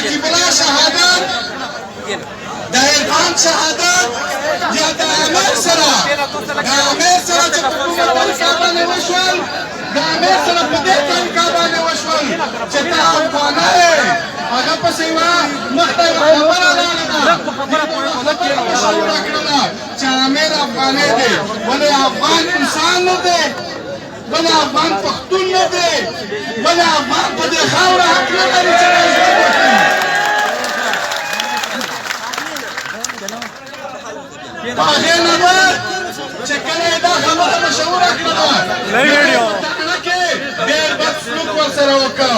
نجیب الله شهادت د عرفان شهادت یا د امیر سره چې په کومه طریقه باندې وشول د امیر سره په دې طریقه باندې وشول چې ته افغانه یې هغه پسې یوه مخته یوه خبره راغله مشهوره کړله چې امیر افغانی دی ولې افغان انسان نه دی ولې افغان پښتون نه دی ولې افغان په دې خاوره حق نه لري چې دا ژوند وکړي په هغې نه بعد چې کله یې دا خبره مشهوره کړله تکړه کې ډېر بد سلوک ورسره وکړ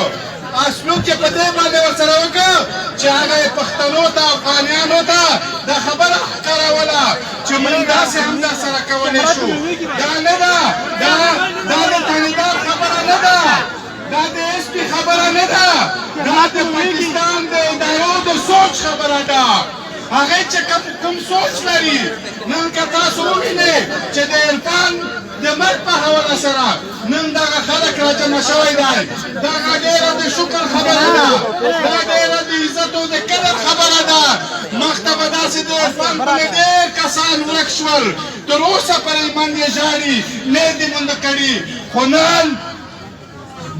سلوک یې په دې باندې ورسره وکړ چې هغه یې پښتنو ته افغانیانو ته دا خبره ښکاروله چې موږ داسې هم درسره کولی شو دا نه ده دا د تانیدار خبره نه ده دا د اسپي خبره نه ده دا د پاکستان د ادارو د سوچ خبره ده هغه چې کوم سوچ لري نن که تاسو ووینئ چې د عرفان د مرګ په حواله سره نن دغه خلک راجمع شوی دی دغه ډېره د شکر خبره ده دا ډېره د عزت او د قدر خبره ده مخته به داسې د عرفان پورې ډېر کسان ورک شول تر اوسه پورې منډې ژاړي نه یې دې منډه کړي خو نن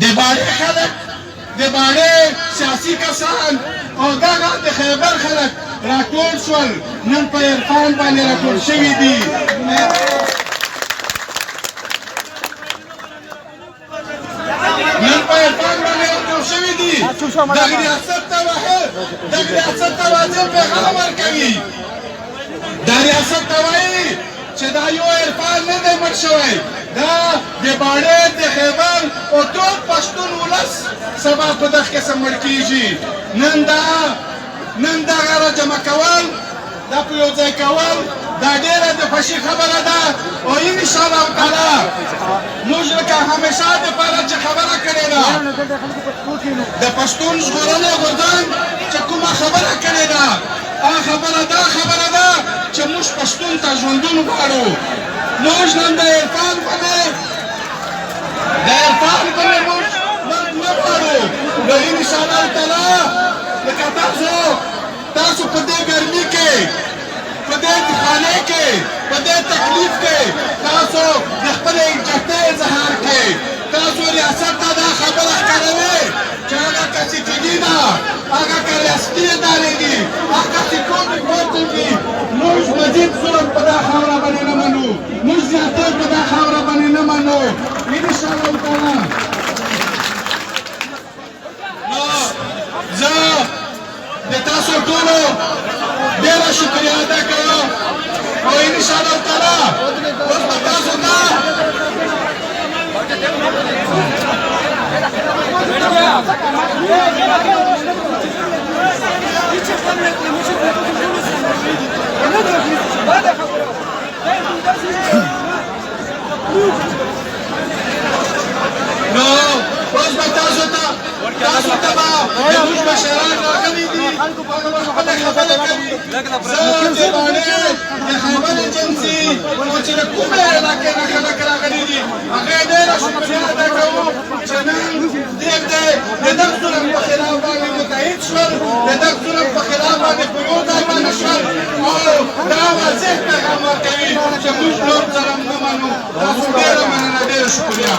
د باړې خلک د باړې سیاسي کسان او دغه د خیبر خلک راټول شول نن په عرفان باندې راټول شوي دي نن په عرفان باندې راټول شوي دي د ریاست ته واضح پیغام ورکوي دا ریاست ته وایي چې دا یو عرفان نه دی مړ شوی دا د باړې د خیبر او ټول پښتون ولس سبا په دغه قسم مړ کېږي نن دغه راجمع کول دا په یو ځای کول دا ډېره د خوښۍ خبره ده او انشاءالله تعالی موږ لکه همیشه دپاره چې خبره کړې ده د پښتون ژغورنې غورځنګ چې کومه خبره کړې ده هغه خبره دا خبره ده چې موږ پښتون ته ژوندون غواړو موږ نن د عرفان باندې موږ مرګ نه غواړو نو انشاءالله تعالی لکه تاسو په دې ګرمي کې په دې خانه کې په دې تکلیف کې تاسو د خپلې یکجهتۍ اظهار کې تاسو ریاست ته دا خبره ښکاروئ چې هغه کسې ټیږي ده هغه که ریاستي ادارې دي هغه کسې کوټې دي موږ مزید ظلم په دا خاوره باندې نه منو موږ زیاتۍ په دا خاوره باندې نه منو انشاءالله تعالی نو زه د تاسو ټولو ډېره شکریه ادا کوم او انشاءالله تعالی اوس به تاسو ته نو اوس به تاسو ته زموږ مشران راغلي دي هغه به خپله خبره کوي زه د باڼې د خیبر ایجنسي چې د کومې علاقې نه خلک راغلي دي هغه ډېره شکریه ادا کوم چې نن دوی د دغه ظلم په خلاف باندې متحد شول د دغه ظلم په خلاف باندې په یو ځای باندې شول او دا واضح پیغام ورکوي چې موږ نور ظلم نه منو تاسو ډېره مننه ډېره شکریه